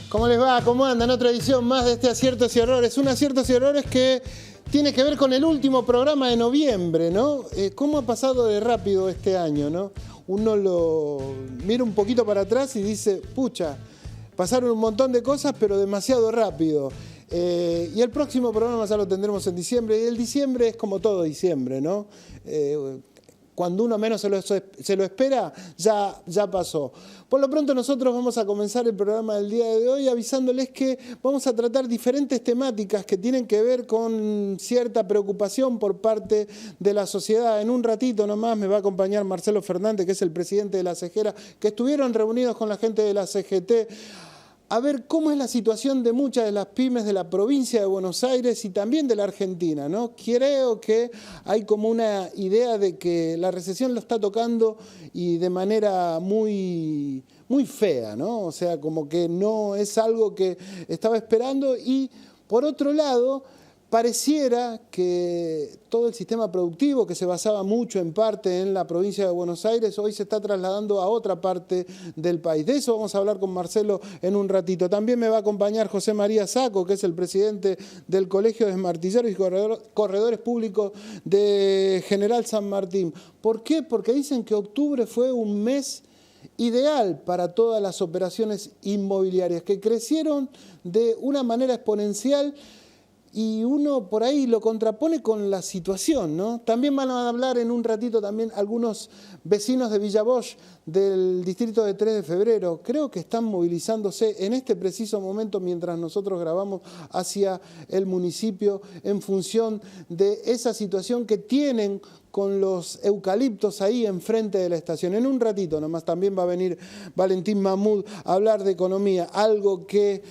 ¿Cómo les va? ¿Cómo andan? Otra edición más de este Aciertos y Errores. Un Aciertos y Errores que tiene que ver con el último programa de noviembre, ¿no? ¿Cómo ha pasado de rápido este año, no? Uno lo mira un poquito para atrás y dice, pucha, pasaron un montón de cosas, pero demasiado rápido. Y el próximo programa ya lo tendremos en diciembre. Y el diciembre es como todo diciembre, ¿no? Cuando uno menos se lo espera, ya pasó. Por lo pronto nosotros vamos a comenzar el programa del día de hoy avisándoles que vamos a tratar diferentes temáticas que tienen que ver con cierta preocupación por parte de la sociedad. En un ratito nomás me va a acompañar Marcelo Fernández, que es el presidente de la CGT, que estuvieron reunidos con la gente de la CGT a ver cómo es la situación de muchas de las pymes de la provincia de Buenos Aires y también de la Argentina, ¿no? Creo que hay como una idea de que la recesión lo está tocando y de manera muy fea, ¿no? O sea, como que no es algo que estaba esperando y, por otro lado, pareciera que todo el sistema productivo que se basaba mucho en parte en la provincia de Buenos Aires hoy se está trasladando a otra parte del país. De eso vamos a hablar con Marcelo en un ratito. También me va a acompañar José María Sacco, que es el presidente del Colegio de Esmartilleros y Corredores Públicos de General San Martín. ¿Por qué? Porque dicen que octubre fue un mes ideal para todas las operaciones inmobiliarias, que crecieron de una manera exponencial. Y uno por ahí lo contrapone con la situación, ¿no? También van a hablar en un ratito también algunos vecinos de Villa Bosch del distrito de 3 de febrero. Creo que están movilizándose en este preciso momento mientras nosotros grabamos hacia el municipio en función de esa situación que tienen con los eucaliptos ahí enfrente de la estación. En un ratito nomás también va a venir Valentín Mahmoud a hablar de economía, algo que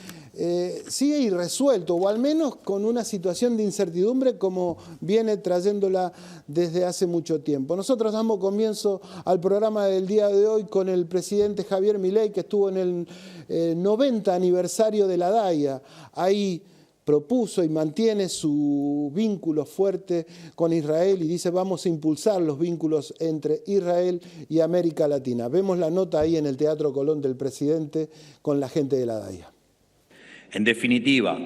sigue irresuelto, o al menos con una situación de incertidumbre como viene trayéndola desde hace mucho tiempo. Nosotros damos comienzo al programa del día de hoy con el presidente Javier Milei, que estuvo en el 90 aniversario de la DAIA. Ahí propuso y mantiene su vínculo fuerte con Israel y dice vamos a impulsar los vínculos entre Israel y América Latina. Vemos la nota ahí en el Teatro Colón del presidente con la gente de la DAIA. En definitiva,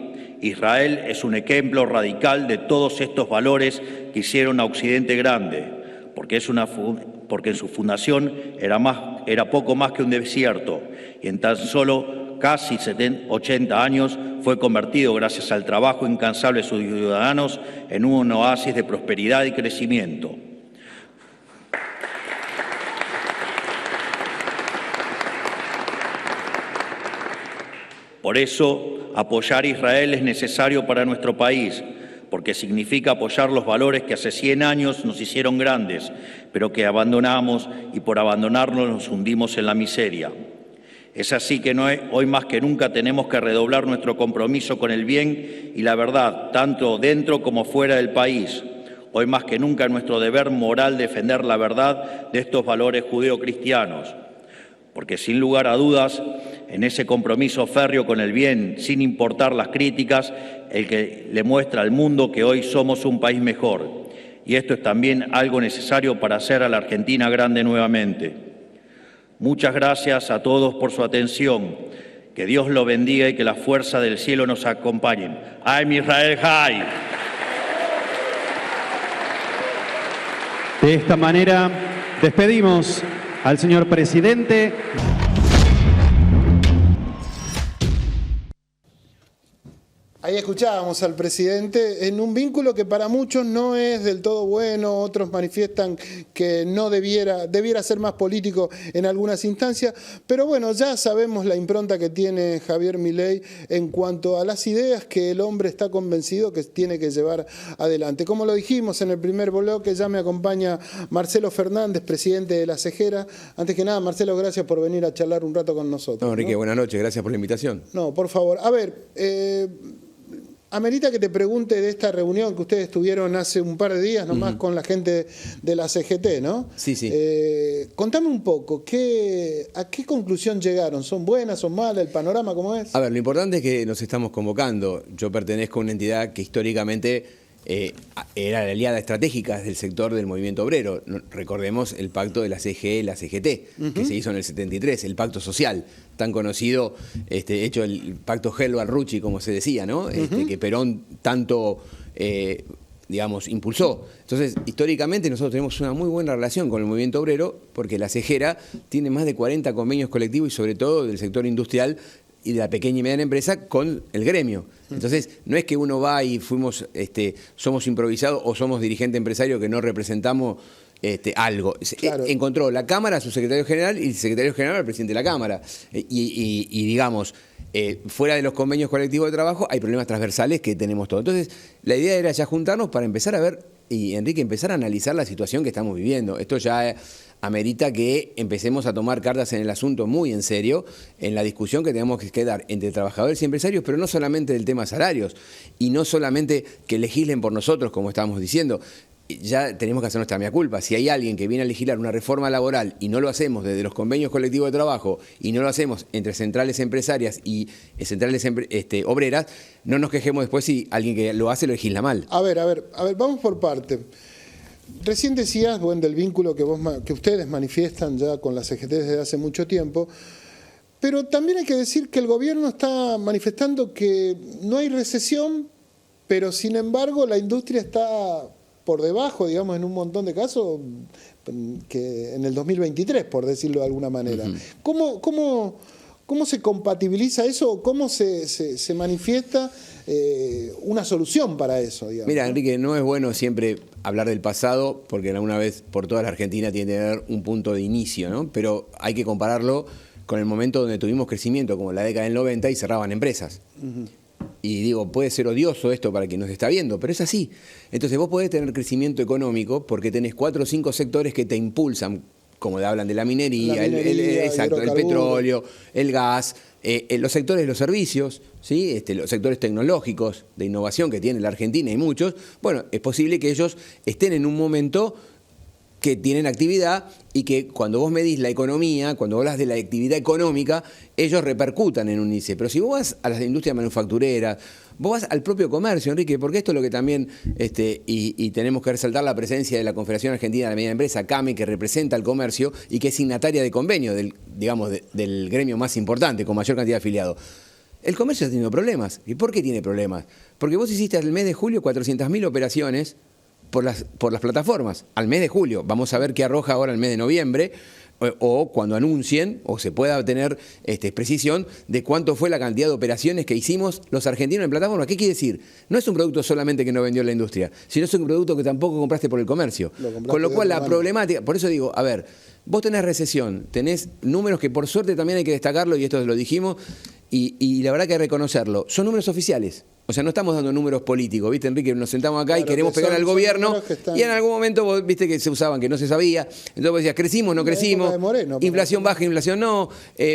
Israel es un ejemplo radical de todos estos valores que hicieron a Occidente grande, porque en su fundación era poco más que un desierto, y en tan solo casi 80 años fue convertido, gracias al trabajo incansable de sus ciudadanos, en un oasis de prosperidad y crecimiento. Por eso, apoyar a Israel es necesario para nuestro país, porque significa apoyar los valores que hace 100 años nos hicieron grandes, pero que abandonamos y por abandonarnos nos hundimos en la miseria. Es así que hoy más que nunca tenemos que redoblar nuestro compromiso con el bien y la verdad, tanto dentro como fuera del país. Hoy más que nunca es nuestro deber moral defender la verdad de estos valores judeocristianos, porque sin lugar a dudas, en ese compromiso férreo con el bien, sin importar las críticas, el que le muestra al mundo que hoy somos un país mejor. Y esto es también algo necesario para hacer a la Argentina grande nuevamente. Muchas gracias a todos por su atención. Que Dios lo bendiga y que la fuerza del cielo nos acompañen. ¡Am Israel Hay! De esta manera despedimos al señor presidente. Ahí escuchábamos al presidente en un vínculo que para muchos no es del todo bueno, otros manifiestan que no debiera ser más político en algunas instancias, pero bueno, ya sabemos la impronta que tiene Javier Milei en cuanto a las ideas que el hombre está convencido que tiene que llevar adelante. Como lo dijimos en el primer bloque, ya me acompaña Marcelo Fernández, presidente de la CGT. Antes que nada, Marcelo, gracias por venir a charlar un rato con nosotros. No, Enrique, buenas noches, gracias por la invitación. No, por favor. A ver, Amerita que te pregunte de esta reunión que ustedes tuvieron hace un par de días nomás con la gente de la CGT, ¿no? Sí, sí. Contame un poco, ¿a qué conclusión llegaron? ¿Son buenas, son malas? ¿El panorama cómo es? A ver, lo importante es que nos estamos convocando. Yo pertenezco a una entidad que históricamente era la aliada estratégica del sector del movimiento obrero. Recordemos el pacto de la CGE y la CGT, que se hizo en el 73, el pacto social, tan conocido, hecho el pacto Gelbar-Rucci, como se decía, ¿no? Que Perón tanto, digamos, impulsó. Entonces, históricamente nosotros tenemos una muy buena relación con el movimiento obrero, porque la CGERA tiene más de 40 convenios colectivos y sobre todo del sector industrial y de la pequeña y mediana empresa con el gremio. Entonces, no es que uno va y somos improvisados o somos dirigente empresario que no representamos algo. Claro. Encontró la Cámara a su secretario general y el secretario general al presidente de la Cámara. Y digamos, fuera de los convenios colectivos de trabajo hay problemas transversales que tenemos todos. Entonces, la idea era ya juntarnos para empezar a ver, y Enrique, empezar a analizar la situación que estamos viviendo. Esto ya amerita que empecemos a tomar cartas en el asunto muy en serio, en la discusión que tenemos que dar entre trabajadores y empresarios, pero no solamente del tema salarios, y no solamente que legislen por nosotros, como estábamos diciendo. Ya tenemos que hacer nuestra mea culpa. Si hay alguien que viene a legislar una reforma laboral y no lo hacemos desde los convenios colectivos de trabajo y no lo hacemos entre centrales empresarias y centrales obreras, no nos quejemos después si alguien que lo hace lo legisla mal. A ver, vamos por parte. Recién decías, bueno, del vínculo que ustedes manifiestan ya con la CGT desde hace mucho tiempo, pero también hay que decir que el gobierno está manifestando que no hay recesión, pero sin embargo la industria está por debajo, digamos, en un montón de casos, que en el 2023, por decirlo de alguna manera. ¿Cómo se compatibiliza eso? ¿Cómo se manifiesta una solución para eso, digamos? Mira, Enrique, no es bueno siempre hablar del pasado, porque alguna vez por toda la Argentina tiene que tener un punto de inicio, ¿no? Pero hay que compararlo con el momento donde tuvimos crecimiento, como la década del 90, y cerraban empresas. Y digo, puede ser odioso esto para quien nos está viendo, pero es así. Entonces vos podés tener crecimiento económico porque tenés 4 o 5 sectores que te impulsan, como hablan de la minería, exacto, el petróleo, el gas, los sectores de los servicios, ¿sí? Los sectores tecnológicos de innovación que tiene la Argentina y muchos. Bueno, es posible que ellos estén en un momento que tienen actividad y que cuando vos medís la economía, cuando hablas de la actividad económica, ellos repercutan en un índice. Pero si vos vas a las industrias manufactureras, vos vas al propio comercio, Enrique, porque esto es lo que también, y tenemos que resaltar la presencia de la Confederación Argentina de la Mediana Empresa, CAME, que representa al comercio y que es signataria de convenio del gremio más importante, con mayor cantidad de afiliados. El comercio ha tenido problemas. ¿Y por qué tiene problemas? Porque vos hiciste al mes de julio 400.000 operaciones por las plataformas, al mes de julio. Vamos a ver qué arroja ahora el mes de noviembre, o cuando anuncien, o se pueda tener precisión de cuánto fue la cantidad de operaciones que hicimos los argentinos en plataformas. ¿Qué quiere decir? No es un producto solamente que no vendió la industria, sino es un producto que tampoco compraste por el comercio. Con lo cual la problemática, por eso digo, a ver, vos tenés recesión, tenés números que por suerte también hay que destacarlo, y esto lo dijimos, y la verdad que hay que reconocerlo, son números oficiales. O sea, no estamos dando números políticos, ¿viste, Enrique? Nos sentamos acá y queremos pegar al gobierno, y en algún momento vos viste que se usaban, que no se sabía. Entonces vos decías, ¿crecimos, no crecimos? Inflación baja, inflación no.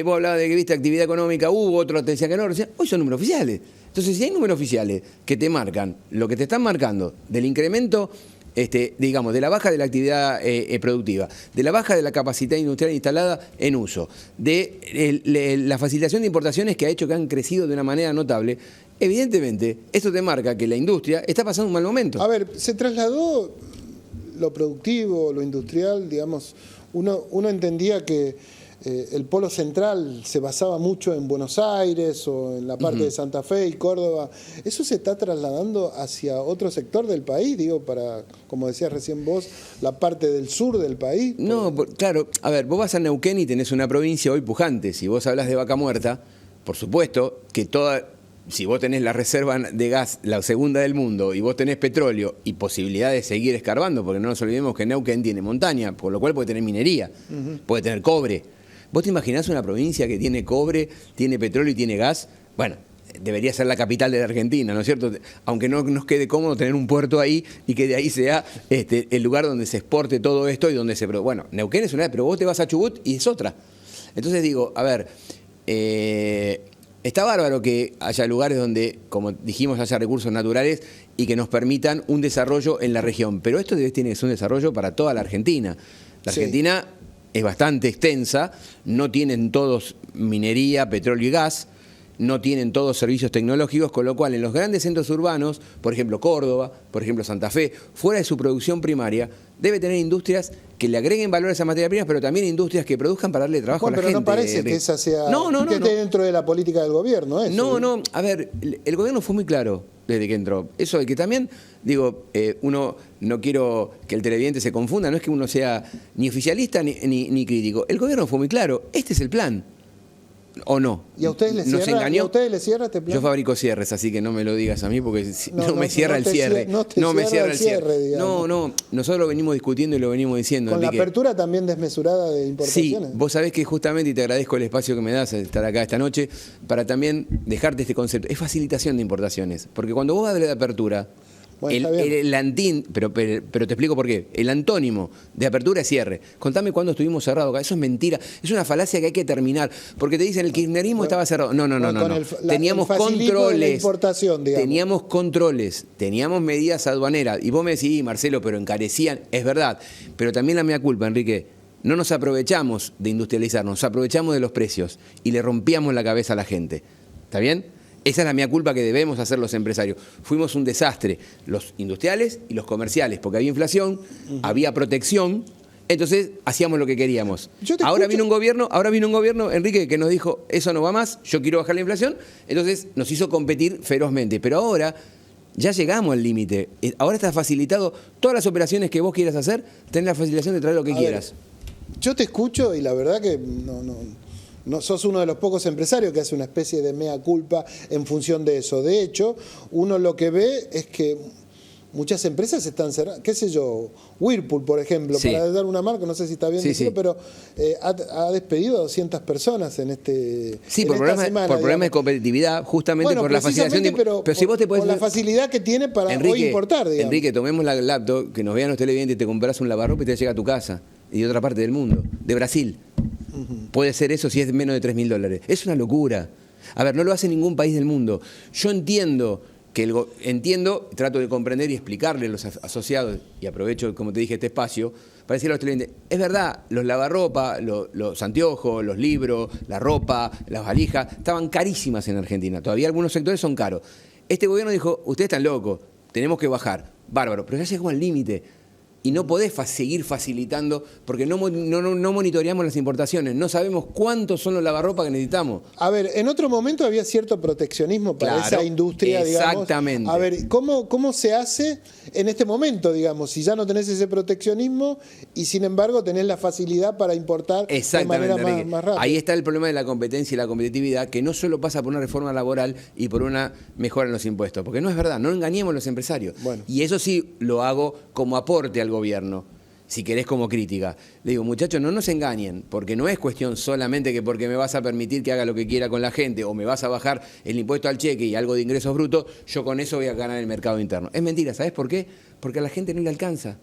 Vos hablabas de que, viste, actividad económica hubo, otros te decían que no. Hoy son números oficiales. Entonces, si hay números oficiales que te marcan lo que te están marcando del incremento, digamos, de la baja de la actividad productiva, de la baja de la capacidad industrial instalada en uso, de la facilitación de importaciones que ha hecho que han crecido de una manera notable, evidentemente, esto te marca que la industria está pasando un mal momento. A ver, se trasladó lo productivo, lo industrial, digamos, uno entendía que el polo central se basaba mucho en Buenos Aires o en la parte de Santa Fe y Córdoba. ¿Eso se está trasladando hacia otro sector del país? Digo, para, como decías recién vos, la parte del sur del país. No, claro, a ver, vos vas a Neuquén y tenés una provincia hoy pujante. Si vos hablas de Vaca Muerta, por supuesto que si vos tenés la reserva de gas, la segunda del mundo, y vos tenés petróleo y posibilidad de seguir escarbando, porque no nos olvidemos que Neuquén tiene montaña, por lo cual puede tener minería, puede tener cobre. ¿Vos te imaginás una provincia que tiene cobre, tiene petróleo y tiene gas? Bueno, debería ser la capital de la Argentina, ¿no es cierto? Aunque no nos quede cómodo tener un puerto ahí y que de ahí sea el lugar donde se exporte todo esto y donde se... Bueno, Neuquén es una, pero vos te vas a Chubut y es otra. Entonces digo, a ver, Está bárbaro que haya lugares donde, como dijimos, haya recursos naturales y que nos permitan un desarrollo en la región. Pero esto tiene que ser un desarrollo para toda la Argentina. La Argentina es bastante extensa, no tienen todos minería, petróleo y gas, no tienen todos servicios tecnológicos, con lo cual en los grandes centros urbanos, por ejemplo Córdoba, por ejemplo Santa Fe, fuera de su producción primaria, debe tener industrias que le agreguen valor a esas materias primas, pero también industrias que produzcan para darle trabajo a la pero gente. no parece que esa sea que esté dentro de la política del gobierno. Eso, no, a ver, el gobierno fue muy claro desde que entró. Eso de que también, digo, uno, no quiero que el televidente se confunda, no es que uno sea ni oficialista ni crítico. El gobierno fue muy claro, este es el plan. ¿O no? ¿Y a ustedes les ¿Nos cierra, engañó? ¿y a ustedes les cierra este plan? Yo fabrico cierres, así que no me lo digas a mí porque no me cierra el te cierre. no me cierra el cierre, digamos. No, nosotros lo venimos discutiendo y lo venimos diciendo. Con Enrique. La apertura también desmesurada de importaciones. Sí, vos sabés que justamente, y te agradezco el espacio que me das de estar acá esta noche, para también dejarte este concepto. Es facilitación de importaciones. Porque cuando vos hablas de apertura, bueno, el antín, pero te explico por qué. El antónimo de apertura es cierre. Contame cuándo estuvimos cerrados acá. Eso es mentira. Es una falacia que hay que terminar. Porque te dicen el kirchnerismo estaba cerrado. No. Teníamos controles. De la importación, digamos. Teníamos controles. Teníamos medidas aduaneras. Y vos me decís, Marcelo, pero encarecían. Es verdad. Pero también la mea culpa, Enrique. No nos aprovechamos de industrializar, nos aprovechamos de los precios y le rompíamos la cabeza a la gente. ¿Está bien? Esa es la mea culpa que debemos hacer los empresarios. Fuimos un desastre, los industriales y los comerciales, porque había inflación, había protección, entonces hacíamos lo que queríamos. Ahora vino un gobierno, Enrique, que nos dijo, eso no va más, yo quiero bajar la inflación, entonces nos hizo competir ferozmente. Pero ahora ya llegamos al límite. Ahora está facilitado, todas las operaciones que vos quieras hacer, tenés la facilitación de traer lo que quieras. Yo te escucho y la verdad que no sos uno de los pocos empresarios que hace una especie de mea culpa en función de eso. De hecho, uno lo que ve es que muchas empresas están cerradas. ¿Qué sé yo? Whirlpool, por ejemplo, para dar una marca, no sé si está bien decirlo, pero ha despedido a 200 personas en este por problemas de competitividad, justamente por la facilitación de... Pero si vos te podés, por la facilidad que tiene para hoy importar, digamos. Enrique, tomemos la laptop, que nos vean los televidentes y te compras un lavarropa y te llega a tu casa. Y de otra parte del mundo, de Brasil. Puede ser eso si es menos de $3.000. Es una locura. A ver, no lo hace ningún país del mundo. Yo entiendo, trato de comprender y explicarle a los asociados, y aprovecho, como te dije, este espacio, para decirle a los televidentes, es verdad, los lavarropa, los anteojos, los libros, la ropa, las valijas, estaban carísimas en Argentina. Todavía algunos sectores son caros. Este gobierno dijo, ustedes están locos, tenemos que bajar. Bárbaro, pero ya llegó al límite. Y no podés seguir facilitando, porque no monitoreamos las importaciones, no sabemos cuántos son los lavarropas que necesitamos. A ver, en otro momento había cierto proteccionismo para esa industria, digamos. Exactamente. A ver, ¿cómo se hace en este momento, digamos, si ya no tenés ese proteccionismo y sin embargo tenés la facilidad para importar de manera más rápida? Ahí está el problema de la competencia y la competitividad, que no solo pasa por una reforma laboral y por una mejora en los impuestos, porque no es verdad, no engañemos a los empresarios. Bueno. Y eso sí lo hago como aporte al gobierno, si querés como crítica. Le digo, muchachos, no nos engañen, porque no es cuestión solamente que porque me vas a permitir que haga lo que quiera con la gente o me vas a bajar el impuesto al cheque y algo de ingresos brutos, yo con eso voy a ganar el mercado interno. Es mentira, ¿sabes por qué? Porque a la gente no le alcanza.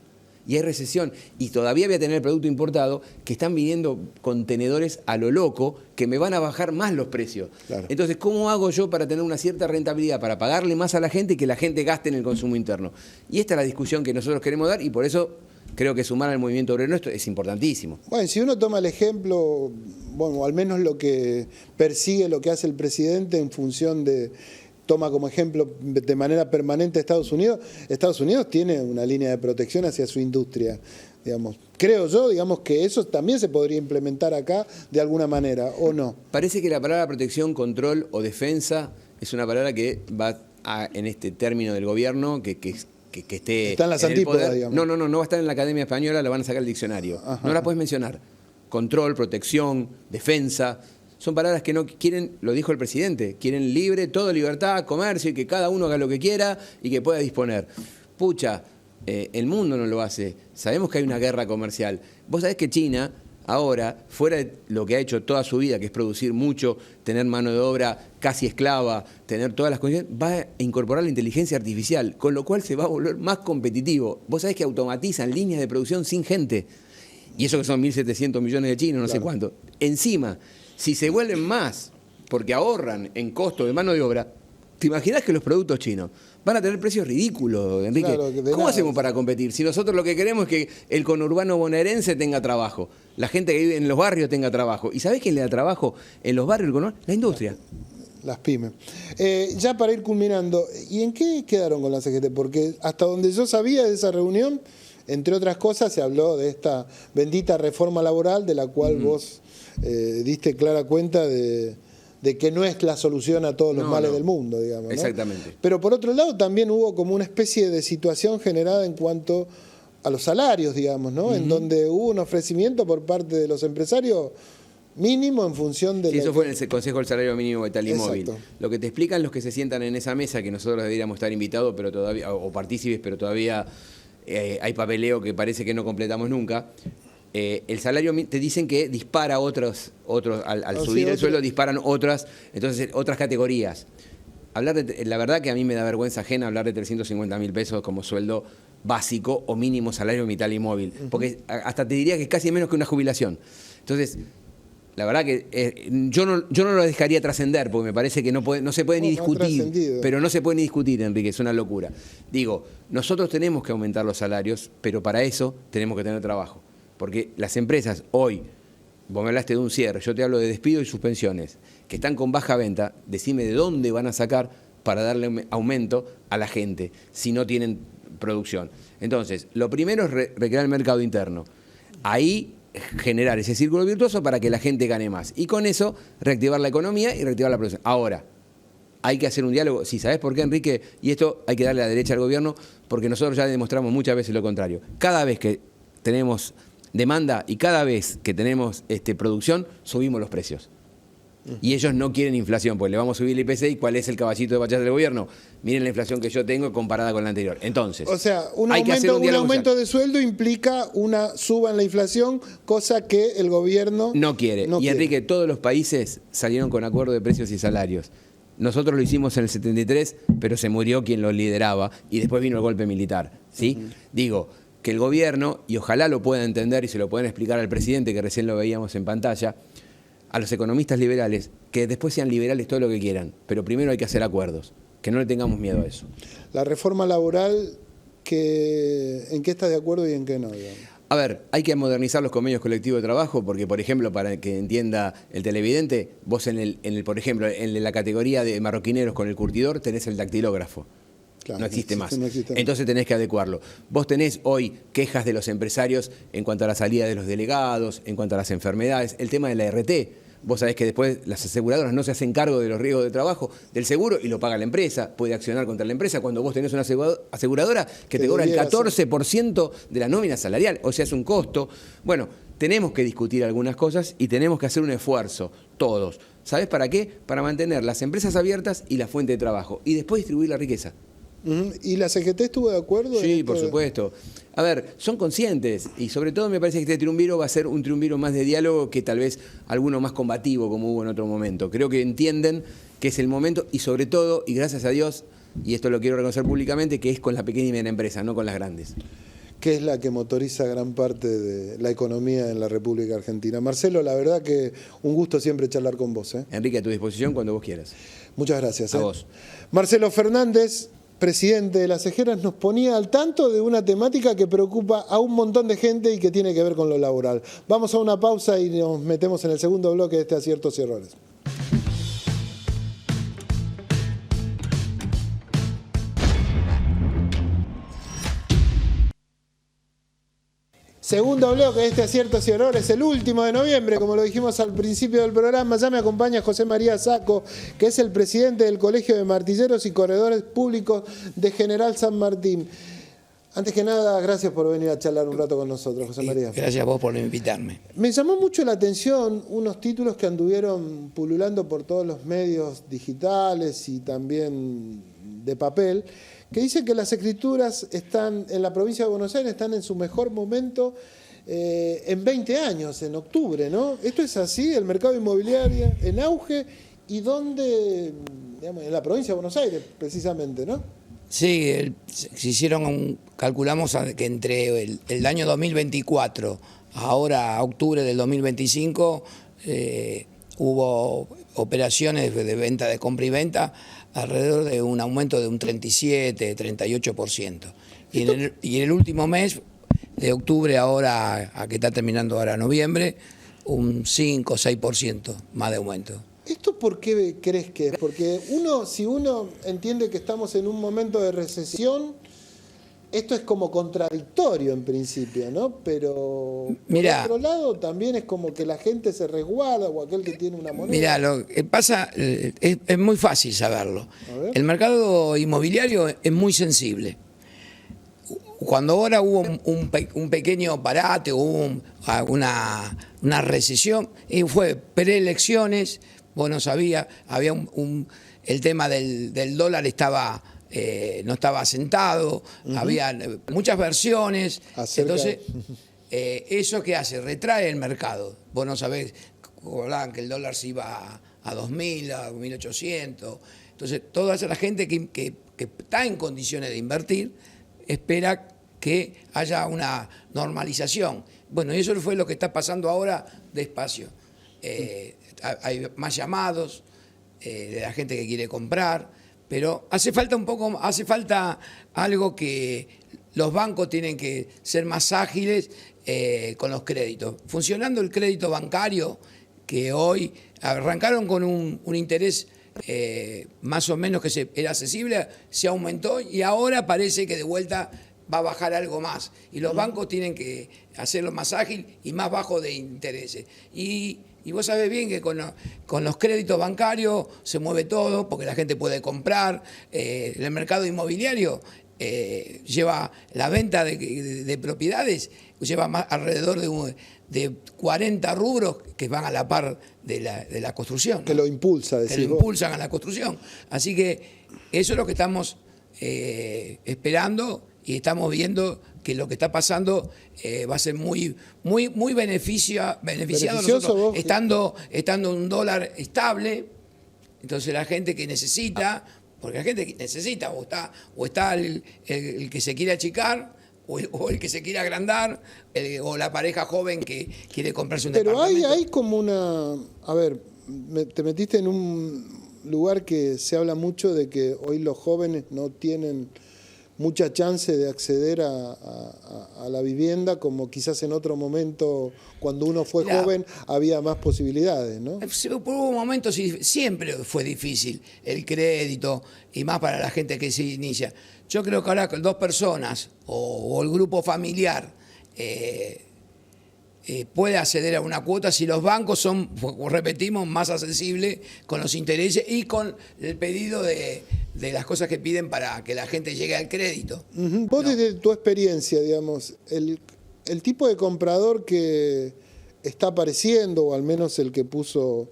Y hay recesión. Y todavía voy a tener el producto importado que están viniendo contenedores a lo loco que me van a bajar más los precios. Claro. Entonces, ¿cómo hago yo para tener una cierta rentabilidad, para pagarle más a la gente y que la gente gaste en el consumo interno? Y esta es la discusión que nosotros queremos dar y por eso creo que sumar al movimiento obrero nuestro es importantísimo. Bueno, si uno toma el ejemplo, bueno, al menos lo que persigue, lo que hace el presidente en función de... Toma como ejemplo de manera permanente Estados Unidos. Estados Unidos tiene una línea de protección hacia su industria, digamos. Creo yo, digamos, que eso también se podría implementar acá de alguna manera, ¿o no? Parece que la palabra protección, control o defensa es una palabra que va en este término del gobierno que esté... Está en las antípodas, digamos. No va a estar en la Academia Española, la van a sacar el diccionario. Ajá. No la puedes mencionar. Control, protección, defensa... Son palabras que no quieren, lo dijo el presidente, quieren libre, todo libertad, comercio y que cada uno haga lo que quiera y que pueda disponer. Pucha, el mundo no lo hace. Sabemos que hay una guerra comercial. Vos sabés que China, ahora, fuera de lo que ha hecho toda su vida, que es producir mucho, tener mano de obra casi esclava, tener todas las condiciones, va a incorporar la inteligencia artificial, con lo cual se va a volver más competitivo. Vos sabés que automatizan líneas de producción sin gente. Y eso que son 1.700 millones de chinos, no sé cuánto. Encima... Si se vuelven más porque ahorran en costo de mano de obra, ¿te imaginas que los productos chinos van a tener precios ridículos, Enrique? Claro, ¿Cómo hacemos para competir? Si nosotros lo que queremos es que el conurbano bonaerense tenga trabajo, la gente que vive en los barrios tenga trabajo. ¿Y sabés quién le da trabajo en los barrios del conurbano? La industria. Las pymes. Ya para ir culminando, ¿y en qué quedaron con la CGT? Porque hasta donde yo sabía de esa reunión, entre otras cosas, se habló de esta bendita reforma laboral de la cual vos diste clara cuenta de que no es la solución a todos los males del mundo, digamos, ¿no? Exactamente. Pero por otro lado también hubo como una especie de situación generada en cuanto a los salarios, digamos, ¿no? En donde hubo un ofrecimiento por parte de los empresarios mínimo en función de... Sí, eso fue en el Consejo del Salario Mínimo Vital y Móvil. Exacto. Lo que te explican los que se sientan en esa mesa, que nosotros deberíamos estar invitados pero todavía o partícipes, pero todavía hay papeleo que parece que no completamos nunca. El salario te dicen que dispara otros al subir el sueldo disparan otras categorías. La verdad que a mí me da vergüenza ajena hablar de 350.000 pesos como sueldo básico o mínimo salario vital y móvil, porque hasta te diría que es casi menos que una jubilación. Entonces, la verdad que yo no lo dejaría trascender, porque me parece que no se puede ni discutir, pero no se puede ni discutir, Enrique, es una locura. Digo, nosotros tenemos que aumentar los salarios, pero para eso tenemos que tener trabajo. Porque las empresas hoy, vos me hablaste de un cierre, yo te hablo de despido y suspensiones, que están con baja venta, decime de dónde van a sacar para darle aumento a la gente si no tienen producción. Entonces, lo primero es recrear el mercado interno. Ahí generar ese círculo virtuoso para que la gente gane más. Y con eso reactivar la economía y reactivar la producción. Ahora, hay que hacer un diálogo. Sí, ¿sabés por qué, Enrique? Y esto hay que darle a la derecha al gobierno, porque nosotros ya demostramos muchas veces lo contrario. Cada vez que tenemos demanda y cada vez que tenemos producción, subimos los precios. Y ellos no quieren inflación, pues le vamos a subir el IPC y ¿cuál es el caballito de bachata del gobierno? Miren la inflación que yo tengo comparada con la anterior. Entonces, o sea, un un aumento de sueldo implica una suba en la inflación, cosa que el gobierno no quiere. Y Enrique, todos los países salieron con acuerdo de precios y salarios. Nosotros lo hicimos en el 73, pero se murió quien lo lideraba y después vino el golpe militar, ¿sí? Digo, que el gobierno, y ojalá lo pueda entender y se lo puedan explicar al presidente, que recién lo veíamos en pantalla, a los economistas liberales, que después sean liberales todo lo que quieran, pero primero hay que hacer acuerdos, que no le tengamos miedo a eso. La reforma laboral, ¿en qué estás de acuerdo y en qué no, digamos? A ver, hay que modernizar los convenios colectivos de trabajo, porque, por ejemplo, para que entienda el televidente, vos por ejemplo, en la categoría de marroquineros con el curtidor tenés el dactilógrafo. Claro, no existe más. Entonces tenés que adecuarlo. Vos tenés hoy quejas de los empresarios en cuanto a la salida de los delegados, en cuanto a las enfermedades, el tema de la RT. Vos sabés que después las aseguradoras no se hacen cargo de los riesgos de trabajo del seguro y lo paga la empresa, puede accionar contra la empresa cuando vos tenés una aseguradora que te cobra el 14% de la nómina salarial, o sea, es un costo. Bueno, tenemos que discutir algunas cosas y tenemos que hacer un esfuerzo, todos. ¿Sabés para qué? Para mantener las empresas abiertas y la fuente de trabajo y después distribuir la riqueza. ¿Y la CGT estuvo de acuerdo? Sí, por supuesto. A ver, son conscientes y sobre todo me parece que este triunviro va a ser un triunviro más de diálogo que tal vez alguno más combativo como hubo en otro momento. Creo que entienden que es el momento y sobre todo, y gracias a Dios, y esto lo quiero reconocer públicamente, que es con la pequeña y mediana empresa, no con las grandes. Que es la que motoriza gran parte de la economía en la República Argentina. Marcelo, la verdad que un gusto siempre charlar con vos. Enrique, a tu disposición cuando vos quieras. Muchas gracias. A vos. Marcelo Fernández, presidente de Las Cejeras, nos ponía al tanto de una temática que preocupa a un montón de gente y que tiene que ver con lo laboral. Vamos a una pausa y nos metemos en el segundo bloque de este Aciertos y Errores. Segundo bloque de este Aciertos y Errores, el último de noviembre, como lo dijimos al principio del programa. Ya me acompaña José María Sacco, que es el presidente del Colegio de Martilleros y Corredores Públicos de General San Martín. Antes que nada, gracias por venir a charlar un rato con nosotros, José María. Gracias a vos por invitarme. Me llamó mucho la atención unos títulos que anduvieron pululando por todos los medios digitales y también de papel, que dicen que las escrituras están en la provincia de Buenos Aires, están en su mejor momento en 20 años, en octubre, ¿no? Esto es así, el mercado inmobiliario en auge, y donde, digamos, en la provincia de Buenos Aires, precisamente, ¿no? Sí, se hicieron, calculamos que entre el año 2024, ahora a octubre del 2025, hubo operaciones de venta, de compra y venta, alrededor de un aumento de un 37, 38%. Y en el último mes, de octubre ahora, a que está terminando ahora noviembre, un 5 o 6% más de aumento. ¿Esto por qué crees que es? Porque si uno entiende que estamos en un momento de recesión, esto es como contradictorio en principio, ¿no? Pero Mirá, por otro lado también es como que la gente se resguarda o aquel que tiene una moneda. Mirá, lo que pasa es muy fácil saberlo. El mercado inmobiliario es muy sensible. Cuando ahora hubo un pequeño parate, hubo una recesión, y fue preelecciones, vos no sabías, había el tema del dólar estaba... no estaba asentado, había muchas versiones. Entonces, ¿eso qué hace? Retrae el mercado. Vos no sabés, hablaban que el dólar se iba a 2.000, a 2.800. Entonces, toda esa gente que está en condiciones de invertir espera que haya una normalización. Bueno, y eso fue lo que está pasando ahora despacio. Hay más llamados de la gente que quiere comprar. Pero hace falta algo que los bancos tienen que ser más ágiles con los créditos. Funcionando el crédito bancario, que hoy arrancaron con un interés más o menos que era accesible, se aumentó y ahora parece que de vuelta va a bajar algo más. Y los bancos tienen que hacerlo más ágil y más bajo de intereses. Y vos sabés bien que con los créditos bancarios se mueve todo, porque la gente puede comprar. El mercado inmobiliario lleva la venta de propiedades, lleva alrededor de 40 rubros que van a la par de la construcción, ¿no? Que lo impulsa, decís que lo vos. impulsan a la construcción. Así que eso es lo que estamos esperando y estamos viendo que lo que está pasando va a ser muy beneficiado nosotros, vos. estando un dólar estable. Entonces la gente que necesita, porque la gente que necesita, o está el que se quiere achicar, o el que se quiere agrandar, o la pareja joven que quiere comprarse un departamento. Pero hay como una... A ver, te metiste en un lugar que se habla mucho de que hoy los jóvenes no tienen mucha chance de acceder a la vivienda, como quizás en otro momento, cuando uno fue joven, había más posibilidades, ¿no? Por un momento siempre fue difícil el crédito, y más para la gente que se inicia. Yo creo que ahora dos personas o el grupo familiar puede acceder a una cuota si los bancos son, repetimos, más accesibles con los intereses y con el pedido de las cosas que piden para que la gente llegue al crédito. Vos, desde tu experiencia, digamos, el tipo de comprador que está apareciendo, o al menos el que puso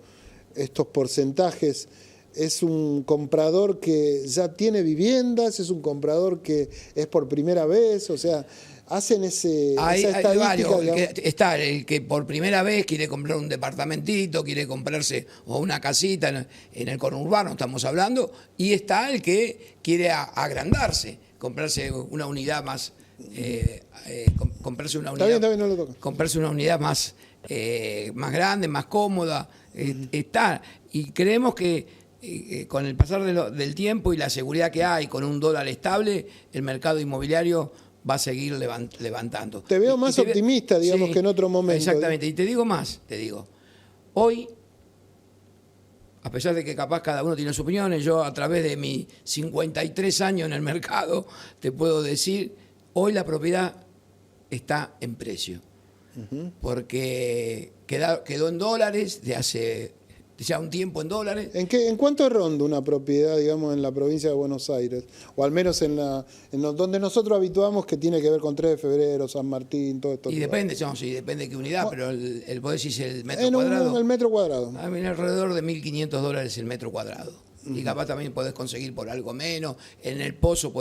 estos porcentajes, ¿es un comprador que ya tiene viviendas? ¿Es un comprador que es por primera vez? O sea, hacen esa estadística. Varios. Está el que por primera vez quiere comprar un departamentito, quiere comprarse o una casita en el conurbano, estamos hablando, y está el que quiere agrandarse, comprarse una unidad más, comprarse una unidad, Está bien, no lo toco. comprarse una unidad más grande, más cómoda. Está, y creemos que con el pasar del tiempo y la seguridad que hay, con un dólar estable, el mercado inmobiliario va a seguir levantando. Te veo más optimista, digamos, que en otro momento. Exactamente, y te digo más, hoy, a pesar de que capaz cada uno tiene sus opiniones, yo a través de mis 53 años en el mercado, te puedo decir, hoy la propiedad está en precio. Porque quedó en dólares de hace ya un tiempo en dólares. ¿En cuánto ronda una propiedad, digamos, en la provincia de Buenos Aires? O al menos en donde nosotros habituamos, que tiene que ver con 3 de febrero, San Martín, todo esto. Y depende, depende de qué unidad, pero vos decís el metro cuadrado. El metro cuadrado. Alrededor de $1.500 el metro cuadrado. Y capaz también podés conseguir por algo menos. En el Pozo,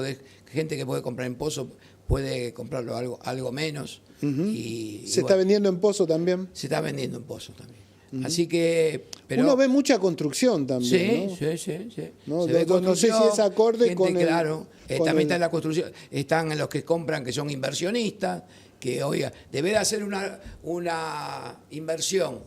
gente que puede comprar en Pozo puede comprarlo algo menos. ¿Se está vendiendo en Pozo también? Se está vendiendo en Pozo también. Así que... Pero, uno ve mucha construcción también, sí, ¿no? Sí. No, Se ve no sé si es acorde con el... Claro, también está en la construcción. Están los que compran, que son inversionistas, que, oiga, debe de hacer una inversión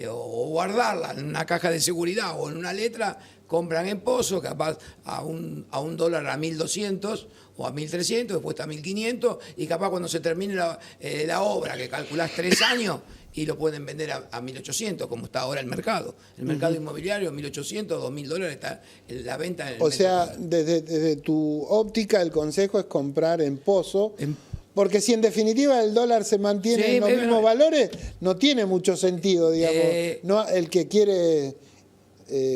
o guardarla en una caja de seguridad o en una letra, compran en pozo, capaz a un dólar a 1.200 o a 1.300, después está a 1.500, y capaz cuando se termine la obra, que calculás 3 años, y lo pueden vender a 1.800, como está ahora el mercado. El mercado inmobiliario, 1.800, 2.000 dólares está la venta en el O sea, metro. desde tu óptica, el consejo es comprar en pozo. Porque si en definitiva el dólar se mantiene Sí, en los mismos valores, no tiene mucho sentido, digamos. No, el que quiere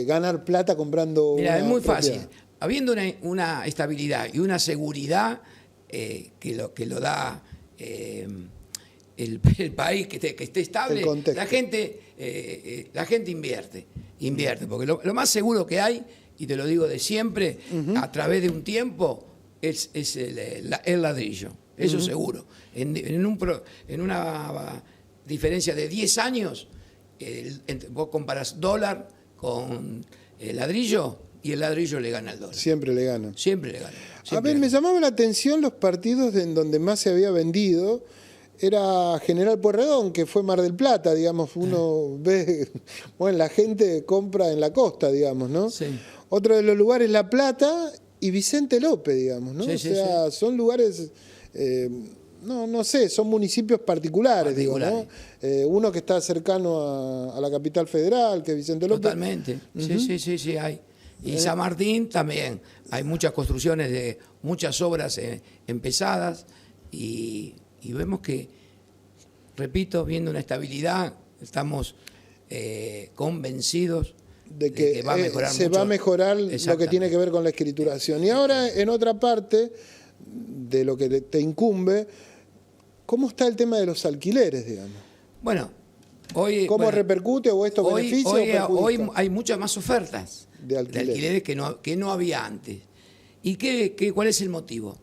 ganar plata comprando Mira, una es muy propiedad. fácil. Habiendo una estabilidad y una seguridad que lo da el país que esté estable, El contexto. la gente invierte. Porque lo más seguro que hay, y te lo digo de siempre, a través de un tiempo, es el ladrillo. Eso seguro. En una diferencia de 10 años, vos comparás dólar con el ladrillo y el ladrillo le gana al dólar. Siempre le gana. Siempre le gana. A ver, me llamaba la atención los partidos en donde más se había vendido. Era General Pueyrredón, que fue Mar del Plata, digamos. Uno ve, bueno, la gente compra en la costa, digamos, ¿no? Sí. Otro de los lugares, La Plata y Vicente López, digamos, ¿no? Sí, o sí, sea, son lugares, no sé, son municipios particulares, digo, ¿no? Uno que está cercano a la capital federal, que es Vicente López. Totalmente. Sí, hay. Y San Martín también. Hay muchas construcciones de muchas obras empezadas y vemos que, repito, viendo una estabilidad, estamos convencidos de que va a mejorar se mucho. va a mejorar lo que tiene que ver con la escrituración. Y ahora, en otra parte de lo que te incumbe, ¿cómo está el tema de los alquileres, digamos? Bueno, hoy... ¿Cómo repercute o esto beneficia o perjudica? Hoy hay muchas más ofertas de alquileres que no había antes. ¿Y cuál es el motivo?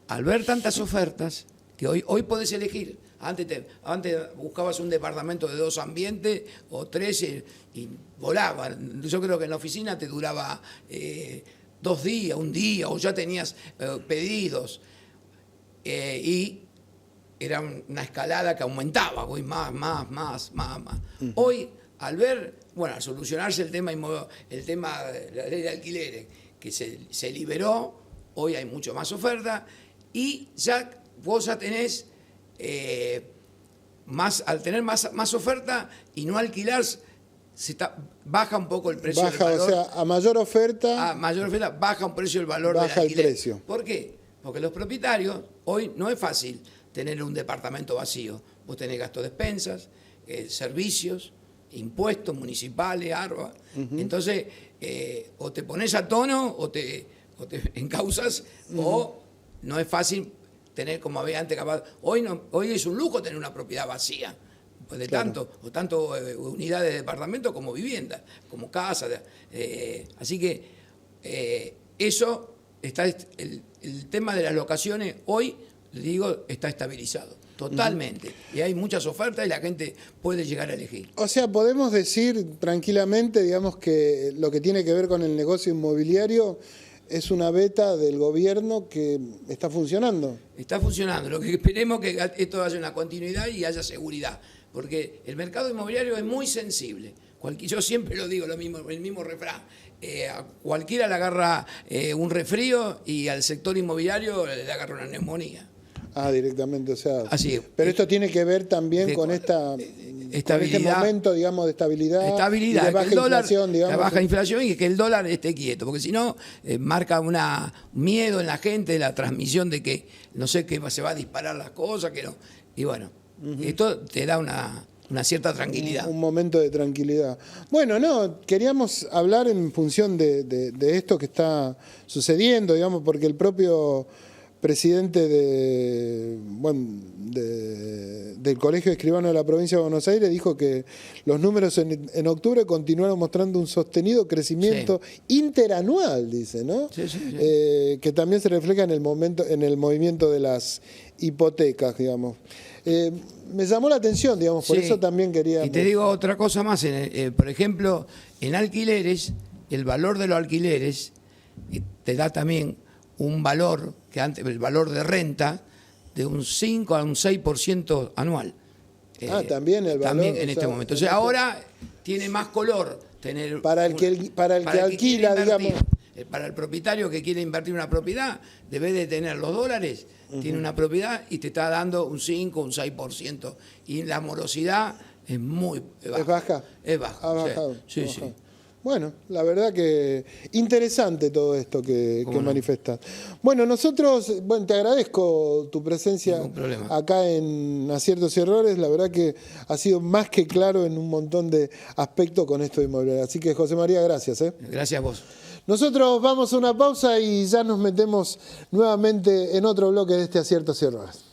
Al ver tantas ofertas, que hoy podés elegir. Antes buscabas un departamento de 2 ambientes o 3 y volaba. Yo creo que en la oficina te duraba 2 días, 1 día, o ya tenías pedidos. Y era una escalada que aumentaba, hoy más. Hoy, al ver, al solucionarse el tema de la ley de alquileres, que se liberó, hoy hay mucho más oferta y vos ya tenés, al tener más oferta y no alquilar, baja un poco el precio del valor. O sea, a mayor oferta baja un precio el valor del baja alquiler. el precio. ¿Por qué? Porque los propietarios, hoy no es fácil tener un departamento vacío. Vos tenés gastos de despensas, servicios, impuestos municipales, ARBA. Entonces, o te pones a tono o te encausas, o no es fácil tener como había antes capaz. Hoy es un lujo tener una propiedad vacía, pues tanto unidades de departamento como vivienda, como casa. Así que eso está, el tema de las locaciones hoy, digo, está estabilizado totalmente. Y hay muchas ofertas y la gente puede llegar a elegir. O sea, podemos decir tranquilamente, digamos, que lo que tiene que ver con el negocio inmobiliario es una beta del gobierno que está funcionando. Está funcionando. Lo que esperemos es que esto haya una continuidad y haya seguridad. Porque el mercado inmobiliario es muy sensible. Yo siempre lo digo, el mismo refrán. A cualquiera le agarra un resfrío y al sector inmobiliario le agarra una neumonía. Directamente, o sea. Así es. Pero esto tiene que ver también con estabilidad, con este momento, digamos, de estabilidad y de baja inflación, digamos. La baja inflación y que el dólar esté quieto, porque si no, marca un miedo en la gente, la transmisión de que no sé qué se va a disparar las cosas, que no. Y bueno, esto te da una cierta tranquilidad. Un momento de tranquilidad. Bueno, queríamos hablar en función de esto que está sucediendo, digamos, porque el propio presidente del Colegio de Escribanos de la Provincia de Buenos Aires dijo que los números en octubre continuaron mostrando un sostenido crecimiento interanual, dice, ¿no? Sí. Que también se refleja en el movimiento de las hipotecas, digamos. Me llamó la atención, digamos, por eso también quería... Y te digo otra cosa más, por ejemplo, en alquileres, el valor de los alquileres te da también un valor, que antes el valor de renta, de un 5 a un 6% anual. también el valor. También en este momento. O sea, ahora tiene más color tener... Para el que alquila, digamos. Para el propietario que quiere invertir una propiedad, debe de tener los dólares, tiene una propiedad y te está dando un 5, un 6%. Y la morosidad es muy baja. ¿Es baja? Es baja. Ha bajado. Sí. Bueno, la verdad que interesante todo esto que manifestas. Bueno, nosotros, te agradezco tu presencia acá en Aciertos y Errores. La verdad que ha sido más que claro en un montón de aspectos con esto de inmobiliaria. Así que, José María, gracias. Gracias a vos. Nosotros vamos a una pausa y ya nos metemos nuevamente en otro bloque de este Aciertos y Errores.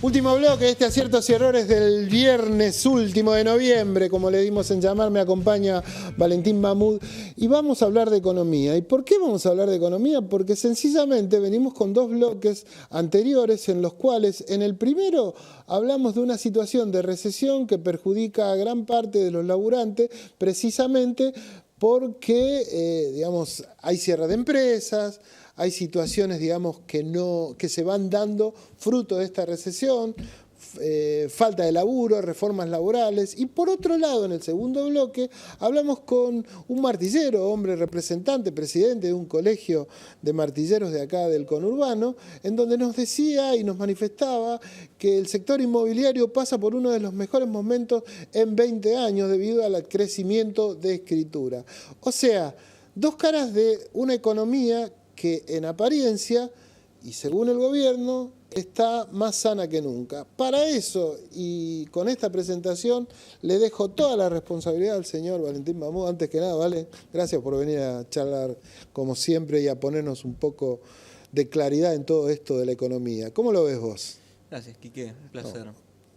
Último bloque de este Aciertos y Errores del viernes último de noviembre, como le dimos en llamar, me acompaña Valentín Mahmoud y vamos a hablar de economía. ¿Y por qué vamos a hablar de economía? Porque sencillamente venimos con 2 bloques anteriores en los cuales en el primero hablamos de una situación de recesión que perjudica a gran parte de los laburantes precisamente porque, hay cierre de empresas, hay situaciones, que se van dando fruto de esta recesión, falta de laburo, reformas laborales. Y por otro lado, en el segundo bloque, hablamos con un martillero, hombre representante, presidente de un colegio de martilleros de acá del conurbano, en donde nos decía y nos manifestaba que el sector inmobiliario pasa por uno de los mejores momentos en 20 años debido al crecimiento de escritura. O sea, 2 caras de una economía que en apariencia, y según el gobierno, está más sana que nunca. Para eso, y con esta presentación, le dejo toda la responsabilidad al señor Valentín Mahmoud. Antes que nada, Vale, gracias por venir a charlar como siempre y a ponernos un poco de claridad en todo esto de la economía. ¿Cómo lo ves vos? Gracias, Quique, un placer.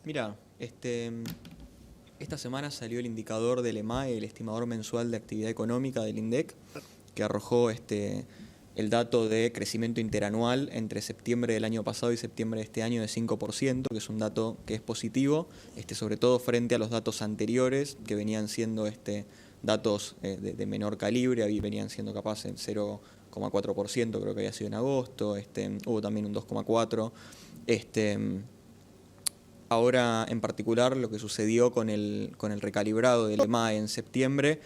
Mira, esta semana salió el indicador del EMAE, el estimador mensual de actividad económica del INDEC, que arrojó el dato de crecimiento interanual entre septiembre del año pasado y septiembre de este año de 5%, que es un dato que es positivo, sobre todo frente a los datos anteriores, que venían siendo datos de menor calibre, venían siendo capaz en 0,4%, creo que había sido en agosto, hubo también un 2,4%. Ahora, en particular, lo que sucedió con el recalibrado del EMAE en septiembre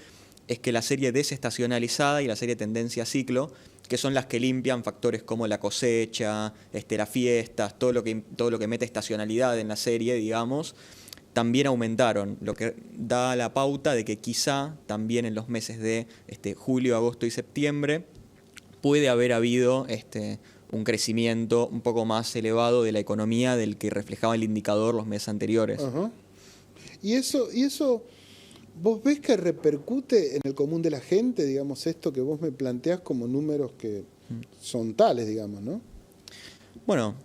es que la serie desestacionalizada y la serie tendencia ciclo, que son las que limpian factores como la cosecha, las fiestas, todo lo que mete estacionalidad en la serie, digamos, también aumentaron, lo que da la pauta de que quizá también en los meses de julio, agosto y septiembre puede haber habido un crecimiento un poco más elevado de la economía del que reflejaba el indicador los meses anteriores. Ajá. ¿Y eso vos ves que repercute en el común de la gente, digamos, esto que vos me planteás como números que son tales, digamos, ¿no? Bueno,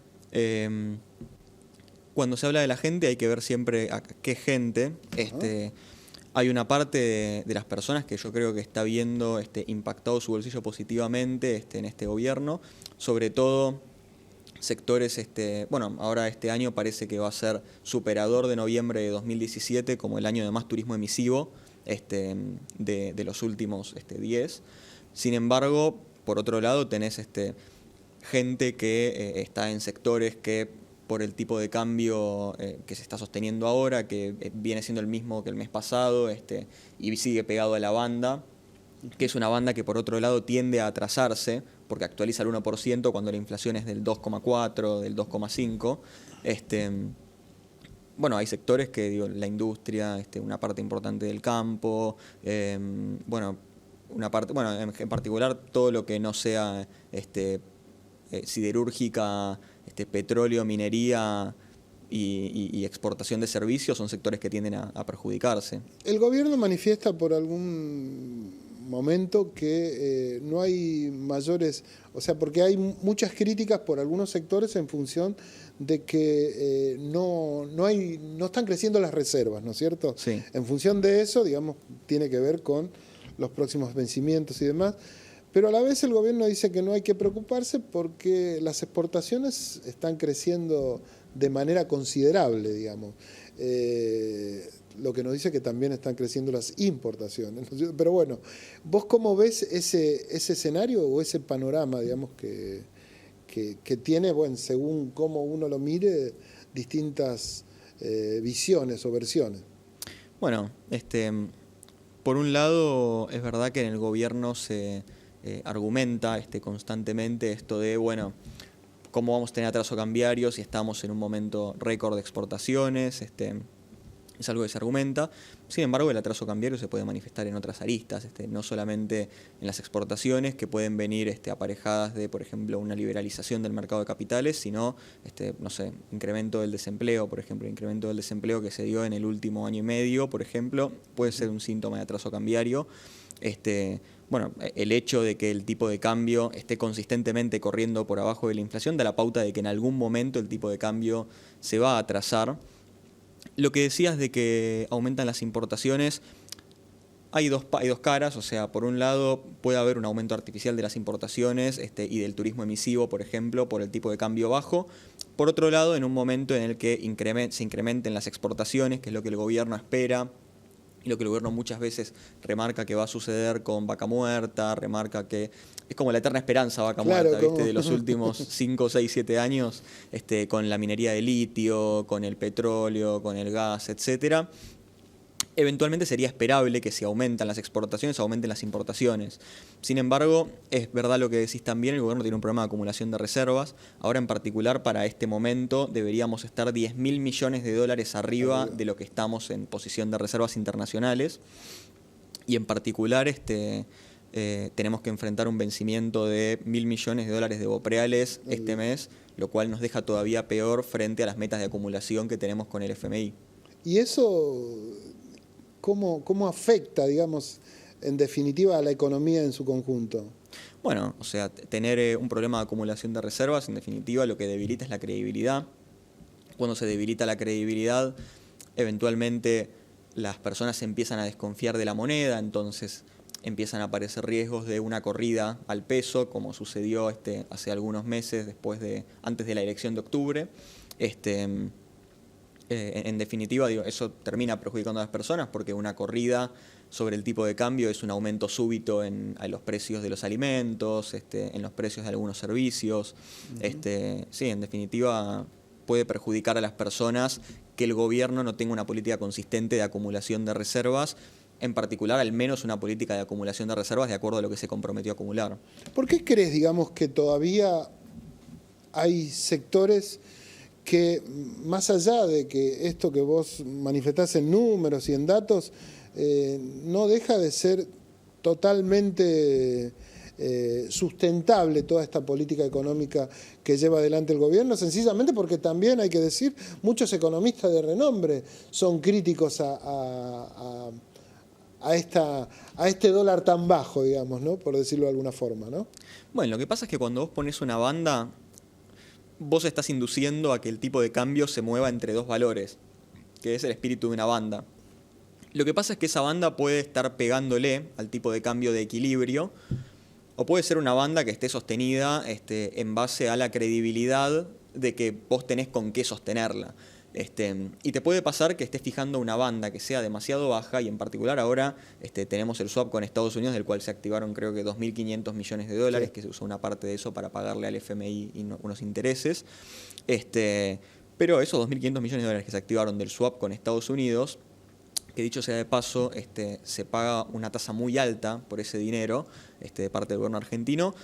cuando se habla de la gente hay que ver siempre a qué gente. Hay una parte de las personas que yo creo que está viendo impactado su bolsillo positivamente en este gobierno, sobre todo sectores, ahora este año parece que va a ser superador de noviembre de 2017 como el año de más turismo emisivo de los últimos 10. Sin embargo, por otro lado tenés gente que está en sectores que por el tipo de cambio que se está sosteniendo ahora, que viene siendo el mismo que el mes pasado, y sigue pegado a la banda, que es una banda que por otro lado tiende a atrasarse, porque actualiza el 1% cuando la inflación es del 2,4, del 2,5. Hay sectores que, la industria, una parte importante del campo, una parte, en particular todo lo que no sea siderúrgica, petróleo, minería y exportación de servicios son sectores que tienden a perjudicarse. El gobierno manifiesta por algún momento que no hay mayores, porque hay muchas críticas por algunos sectores en función de que no están creciendo las reservas, ¿no es cierto? Sí. En función de eso, digamos, tiene que ver con los próximos vencimientos y demás. Pero a la vez el gobierno dice que no hay que preocuparse porque las exportaciones están creciendo de manera considerable, digamos. lo que nos dice que también están creciendo las importaciones. Pero bueno, ¿vos cómo ves ese escenario o ese panorama, digamos, que tiene, bueno, según cómo uno lo mire, distintas visiones o versiones? Bueno, por un lado es verdad que en el gobierno se argumenta constantemente esto de, bueno, cómo vamos a tener atraso cambiario si estamos en un momento récord de exportaciones, es algo que se argumenta. Sin embargo, el atraso cambiario se puede manifestar en otras aristas, no solamente en las exportaciones, que pueden venir aparejadas de, por ejemplo, una liberalización del mercado de capitales, sino, no sé, incremento del desempleo, por ejemplo, incremento del desempleo que se dio en el último año y medio, por ejemplo, puede ser un síntoma de atraso cambiario. Bueno, el hecho de que el tipo de cambio esté consistentemente corriendo por abajo de la inflación da la pauta de que en algún momento el tipo de cambio se va a atrasar. Lo que decías de que aumentan las importaciones, hay dos caras, o sea, por un lado puede haber un aumento artificial de las importaciones y del turismo emisivo, por ejemplo, por el tipo de cambio bajo. Por otro lado, en un momento en el que se incrementen las exportaciones, que es lo que el gobierno espera, y lo que el gobierno muchas veces remarca que va a suceder con Vaca Muerta, remarca que es como la eterna esperanza Vaca Muerta, ¿viste? De los últimos 5, 6, 7 años, con la minería de litio, con el petróleo, con el gas, etcétera. Eventualmente sería esperable que si aumentan las exportaciones, aumenten las importaciones. Sin embargo, es verdad lo que decís también, el gobierno tiene un problema de acumulación de reservas. Ahora en particular para este momento deberíamos estar 10.000 millones de dólares arriba de lo que estamos en posición de reservas internacionales. Y en particular tenemos que enfrentar un vencimiento de 1.000 millones de dólares de bopreales este mes, lo cual nos deja todavía peor frente a las metas de acumulación que tenemos con el FMI. ¿Y eso cómo afecta, digamos, en definitiva a la economía en su conjunto? Bueno, o sea, tener un problema de acumulación de reservas, en definitiva, lo que debilita es la credibilidad. Cuando se debilita la credibilidad, eventualmente las personas empiezan a desconfiar de la moneda, entonces empiezan a aparecer riesgos de una corrida al peso, como sucedió hace algunos meses, antes de la elección de octubre. En definitiva, eso termina perjudicando a las personas porque una corrida sobre el tipo de cambio es un aumento súbito en los precios de los alimentos, en los precios de algunos servicios. Sí, en definitiva puede perjudicar a las personas que el gobierno no tenga una política consistente de acumulación de reservas, en particular al menos una política de acumulación de reservas de acuerdo a lo que se comprometió a acumular. ¿Por qué crees, digamos, que todavía hay sectores que, más allá de que esto que vos manifestás en números y en datos, no deja de ser totalmente sustentable toda esta política económica que lleva adelante el gobierno, sencillamente porque también, hay que decir, muchos economistas de renombre son críticos a este dólar tan bajo, digamos, ¿no? Por decirlo de alguna forma, ¿no? Bueno, lo que pasa es que cuando vos pones una banda, vos estás induciendo a que el tipo de cambio se mueva entre dos valores, que es el espíritu de una banda. Lo que pasa es que esa banda puede estar pegándole al tipo de cambio de equilibrio, o puede ser una banda que esté sostenida en base a la credibilidad de que vos tenés con qué sostenerla. Y te puede pasar que estés fijando una banda que sea demasiado baja, y en particular ahora tenemos el swap con Estados Unidos, del cual se activaron creo que 2.500 millones de dólares, sí, que se usó una parte de eso para pagarle al FMI unos intereses. Pero esos 2.500 millones de dólares que se activaron del swap con Estados Unidos, que dicho sea de paso, se paga una tasa muy alta por ese dinero de parte del gobierno argentino,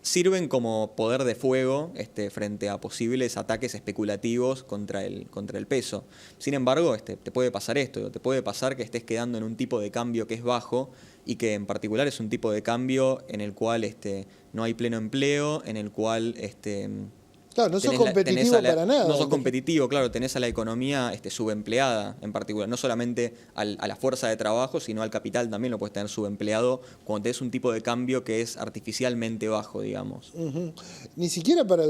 sirven como poder de fuego frente a posibles ataques especulativos contra el peso. Sin embargo, te puede pasar esto, te puede pasar que estés quedando en un tipo de cambio que es bajo y que en particular es un tipo de cambio en el cual no hay pleno empleo, en el cual claro, no sos competitivo para nada. No sos competitivo, claro, tenés a la economía subempleada en particular, no solamente a la fuerza de trabajo, sino al capital también lo puedes tener subempleado cuando tenés un tipo de cambio que es artificialmente bajo, digamos. Uh-huh. Ni siquiera para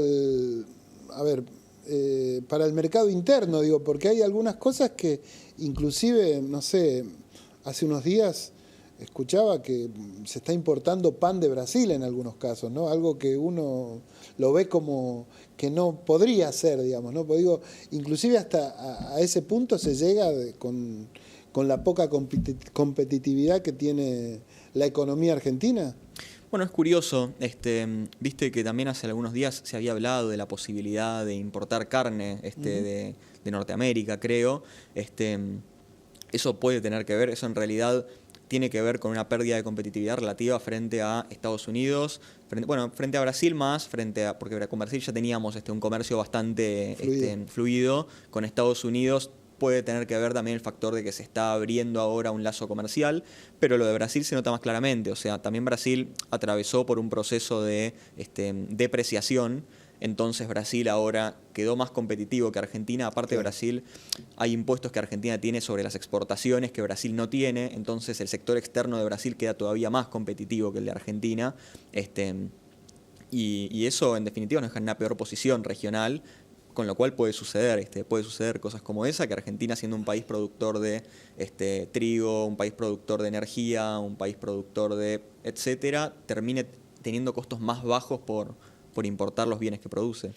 para el mercado interno, digo, porque hay algunas cosas que inclusive, no sé, hace unos días escuchaba que se está importando pan de Brasil en algunos casos, ¿no? Algo que uno lo ve como que no podría ser, digamos, ¿no? Pues digo, inclusive hasta a ese punto se llega con con la poca competitividad que tiene la economía argentina? Bueno, es curioso, viste que también hace algunos días se había hablado de la posibilidad de importar carne de Norteamérica, creo. Eso puede tener que ver, eso en realidad tiene que ver con una pérdida de competitividad relativa frente a Estados Unidos, frente a Brasil más, porque con Brasil ya teníamos un comercio bastante fluido. Con Estados Unidos puede tener que ver también el factor de que se está abriendo ahora un lazo comercial, pero lo de Brasil se nota más claramente. O sea, también Brasil atravesó por un proceso de depreciación. Entonces Brasil ahora quedó más competitivo que Argentina. Aparte de Brasil, hay impuestos que Argentina tiene sobre las exportaciones que Brasil no tiene. Entonces el sector externo de Brasil queda todavía más competitivo que el de Argentina. Y eso en definitiva nos deja en una peor posición regional, con lo cual puede suceder cosas como esa, que Argentina, siendo un país productor de trigo, un país productor de energía, un país productor de etcétera, termine teniendo costos más bajos por importar los bienes que produce.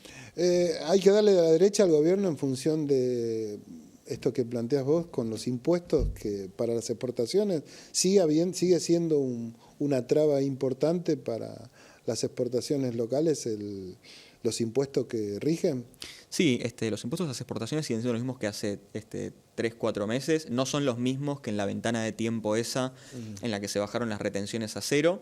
Hay que darle de la derecha al gobierno en función de esto que planteas vos con los impuestos, que para las exportaciones sigue siendo una traba importante para las exportaciones locales, los impuestos que rigen. Sí, los impuestos a las exportaciones siguen siendo los mismos que hace 3-4 meses. No son los mismos que en la ventana de tiempo esa en la que se bajaron las retenciones a cero.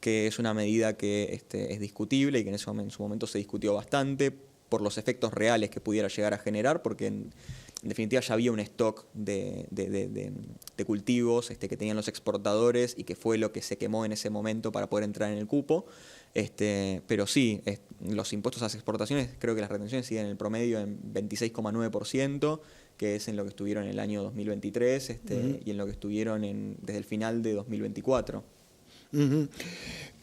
Que es una medida que es discutible y que en su momento se discutió bastante por los efectos reales que pudiera llegar a generar, porque en definitiva ya había un stock de cultivos que tenían los exportadores y que fue lo que se quemó en ese momento para poder entrar en el cupo. Pero sí, los impuestos a las exportaciones, creo que las retenciones siguen en el promedio en 26,9%, que es en lo que estuvieron en el año 2023 y en lo que estuvieron desde el final de 2024.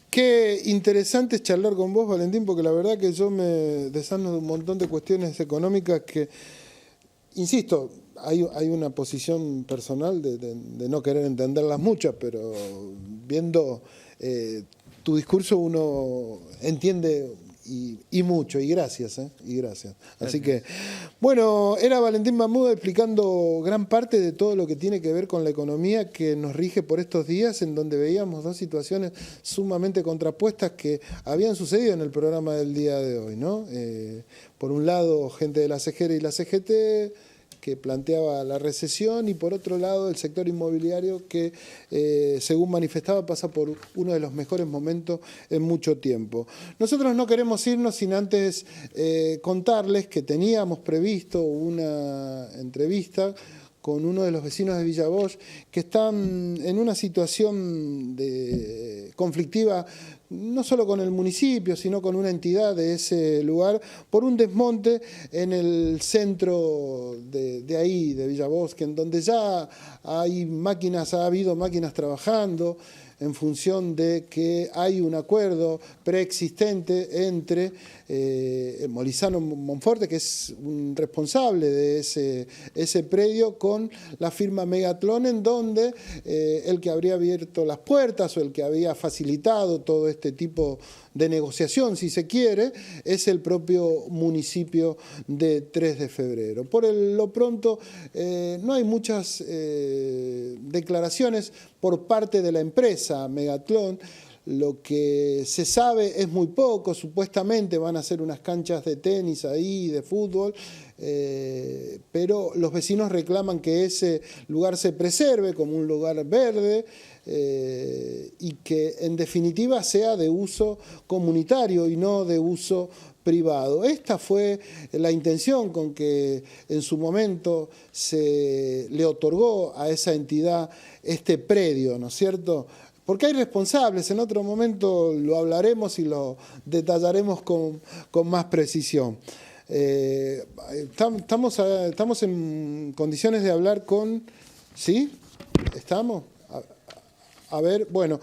Qué interesante es charlar con vos, Valentín, porque la verdad que yo me desarmo de un montón de cuestiones económicas que, insisto, hay una posición personal de no querer entenderlas muchas, pero viendo tu discurso uno entiende y mucho, y gracias. Así que, bueno, era Valentín Mahmoud explicando gran parte de todo lo que tiene que ver con la economía que nos rige por estos días, en donde veíamos dos situaciones sumamente contrapuestas que habían sucedido en el programa del día de hoy, ¿no? Por un lado, gente de la CGT y la CGT, que planteaba la recesión, y por otro lado el sector inmobiliario que, según manifestaba, pasa por uno de los mejores momentos en mucho tiempo. Nosotros no queremos irnos sin antes contarles que teníamos previsto una entrevista con uno de los vecinos de Villa Bosch que están en una situación conflictiva, no solo con el municipio, sino con una entidad de ese lugar, por un desmonte en centro de ahí, de Villa Bosch, en donde ya ha habido máquinas trabajando, en función de que hay un acuerdo preexistente entre Molisano Monforte, que es un responsable de ese predio, con la firma Megatlon, en donde el que habría abierto las puertas o el que había facilitado todo este tipo de negociación, si se quiere, es el propio municipio de 3 de febrero. Por lo pronto, no hay muchas declaraciones por parte de la empresa Megatlon. Lo que se sabe es muy poco. Supuestamente van a hacer unas canchas de tenis ahí, de fútbol, pero los vecinos reclaman que ese lugar se preserve como un lugar verde, y que en definitiva sea de uso comunitario y no de uso privado. Esta fue la intención con que en su momento se le otorgó a esa entidad este predio, ¿no es cierto? Porque hay responsables, en otro momento lo hablaremos y lo detallaremos con más precisión. Estamos en condiciones de hablar con... ¿Sí? ¿Estamos? A ver, bueno,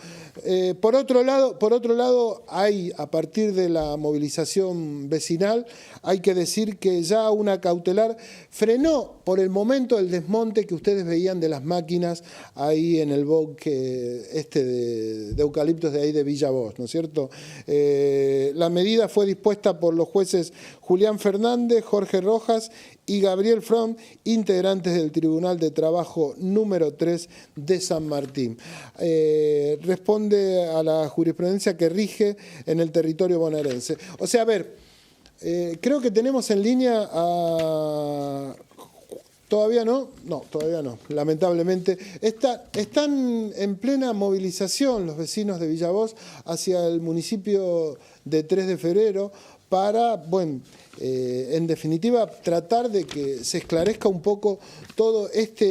Por otro lado, hay, a partir de la movilización vecinal, hay que decir que ya una cautelar frenó por el momento el desmonte que ustedes veían de las máquinas ahí en el bosque de eucaliptos de ahí de Villa Bosch, ¿no es cierto? La medida fue dispuesta por los jueces Julián Fernández, Jorge Rojas y Gabriel Fromm, integrantes del Tribunal de Trabajo número 3 de San Martín. Responde a la jurisprudencia que rige en el territorio bonaerense. O sea, a ver, creo que tenemos en línea a... ¿Todavía no? No, todavía no, lamentablemente. Están en plena movilización los vecinos de Villa Bosch hacia el municipio de 3 de febrero para, bueno, en definitiva, tratar de que se esclarezca un poco todo esta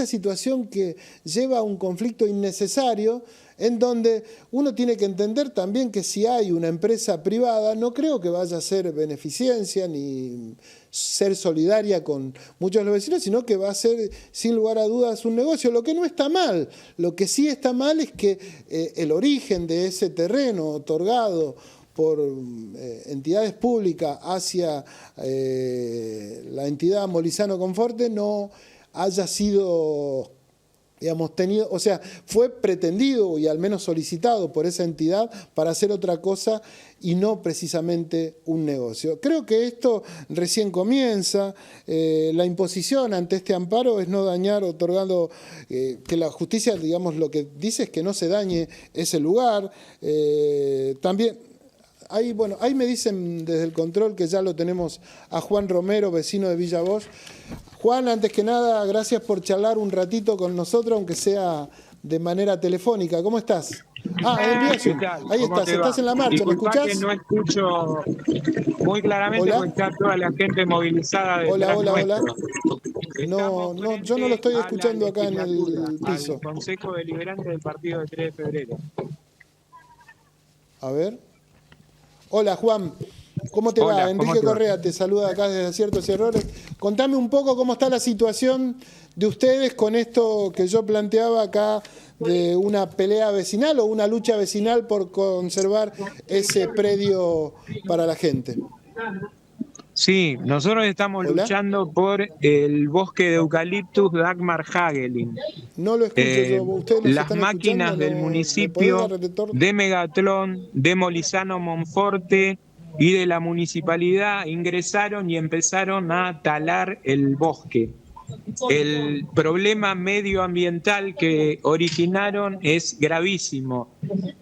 situación que lleva a un conflicto innecesario, en donde uno tiene que entender también que si hay una empresa privada, no creo que vaya a ser beneficencia ni ser solidaria con muchos de los vecinos, sino que va a ser, sin lugar a dudas, un negocio, lo que no está mal. Lo que sí está mal es que el origen de ese terreno otorgado por entidades públicas hacia la entidad Molisano Conforte no haya sido, digamos, tenido, o sea, fue pretendido y al menos solicitado por esa entidad para hacer otra cosa y no precisamente un negocio. Creo que esto recién comienza. La imposición ante este amparo es no dañar, otorgando que la justicia, digamos, lo que dice es que no se dañe ese lugar. También ahí me dicen desde el control que ya lo tenemos a Juan Romero, vecino de Villa Bosch. Juan, antes que nada, gracias por charlar un ratito con nosotros, aunque sea de manera telefónica. ¿Cómo estás? Ahí estás en la marcha, ¿me escuchás? Que no escucho muy claramente porque está toda la gente movilizada detrás Hola. No, yo no lo estoy escuchando acá en el piso. Al Consejo Deliberante del Partido de 3 de febrero. A ver. Hola, Juan. ¿Cómo te va? Enrique Correa te saluda acá desde Aciertos y Errores. Contame un poco cómo está la situación de ustedes con esto que yo planteaba acá de una pelea vecinal o una lucha vecinal por conservar ese predio para la gente. Sí, nosotros estamos luchando por el bosque de eucaliptus Dagmar Hagelin. No lo escucho yo. ¿Ustedes las máquinas del municipio de Megatlón, de Molisano Monforte y de la municipalidad ingresaron y empezaron a talar el bosque. El problema medioambiental que originaron es gravísimo.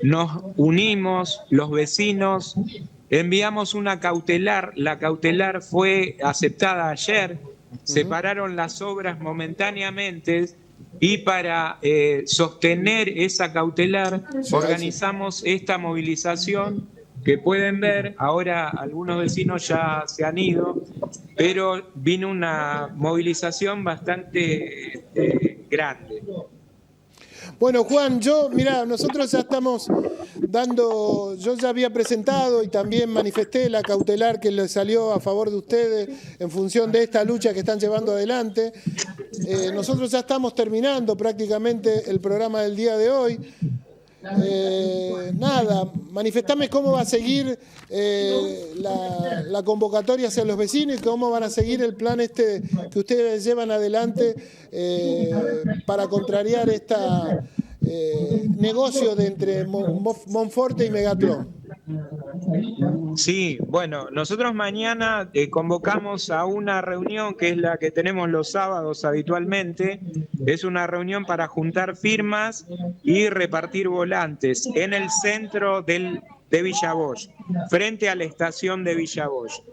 Nos unimos, los vecinos, enviamos una cautelar. La cautelar fue aceptada ayer. Se pararon las obras momentáneamente y para sostener esa cautelar organizamos esta movilización que pueden ver. Ahora algunos vecinos ya se han ido, pero vino una movilización bastante grande. Bueno, Juan, nosotros ya estamos dando, yo ya había presentado y también manifesté la cautelar que le salió a favor de ustedes en función de esta lucha que están llevando adelante. Nosotros ya estamos terminando prácticamente el programa del día de hoy. Manifestame cómo va a seguir la convocatoria hacia los vecinos y cómo van a seguir el plan que ustedes llevan adelante para contrariar esta negocio de entre Monforte y Megatlón. Sí, bueno, nosotros mañana convocamos a una reunión que es la que tenemos los sábados habitualmente. Es una reunión para juntar firmas y repartir volantes en el centro de Villa Bosch, frente a la estación de Villa Bosch.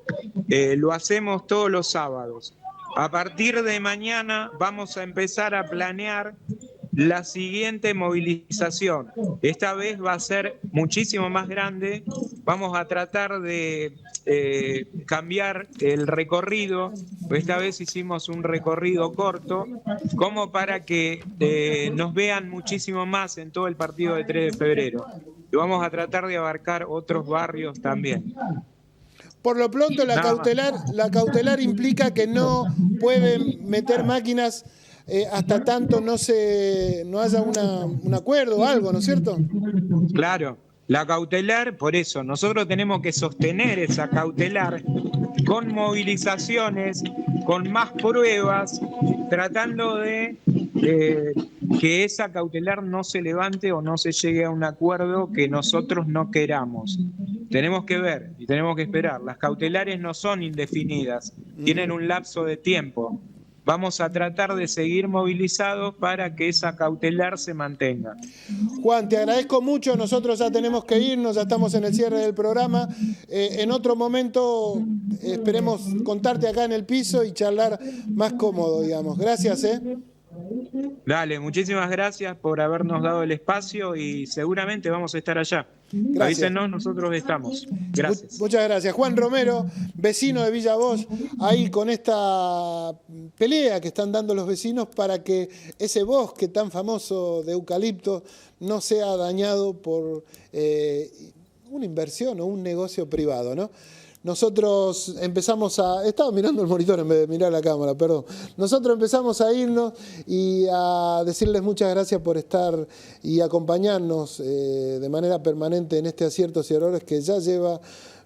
Lo hacemos todos los sábados. A partir de mañana vamos a empezar a planear la siguiente movilización. Esta vez va a ser muchísimo más grande. Vamos a tratar de cambiar el recorrido. Esta vez hicimos un recorrido corto, como para que nos vean muchísimo más en todo el partido de 3 de febrero. Y vamos a tratar de abarcar otros barrios también. Por lo pronto, la cautelar implica que no pueden meter máquinas hasta tanto no haya un acuerdo o algo, ¿no es cierto? Claro, la cautelar, por eso, nosotros tenemos que sostener esa cautelar con movilizaciones, con más pruebas, tratando de que esa cautelar no se levante o no se llegue a un acuerdo que nosotros no queramos. Tenemos que ver y tenemos que esperar. Las cautelares no son indefinidas, tienen un lapso de tiempo. Vamos a tratar de seguir movilizados para que esa cautelar se mantenga. Juan, te agradezco mucho. Nosotros ya tenemos que irnos, ya estamos en el cierre del programa. En otro momento esperemos contarte acá en el piso y charlar más cómodo, digamos. Gracias, Dale, muchísimas gracias por habernos dado el espacio y seguramente vamos a estar allá. Gracias. Avísenos, nosotros estamos. Gracias. Muchas gracias. Juan Romero, vecino de Villa Bosch, ahí con esta pelea que están dando los vecinos para que ese bosque tan famoso de eucalipto no sea dañado por una inversión o un negocio privado, ¿no? Nosotros empezamos estaba mirando el monitor en vez de mirar la cámara, perdón. Nosotros empezamos a irnos y a decirles muchas gracias por estar y acompañarnos de manera permanente en este Aciertos y Errores que ya lleva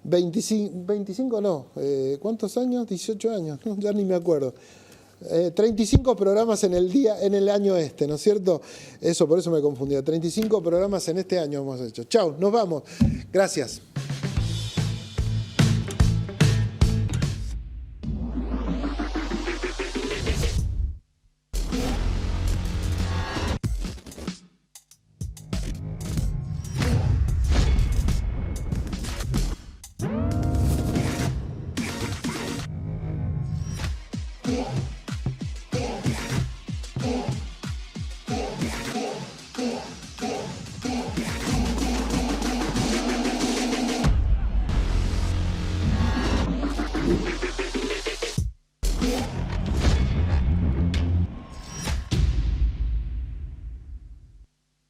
25 no, ¿cuántos años? 18 años, ¿no? Ya ni me acuerdo. 35 programas en el año ¿no es cierto? Por eso me confundía. 35 programas en este año hemos hecho. Chau, nos vamos. Gracias.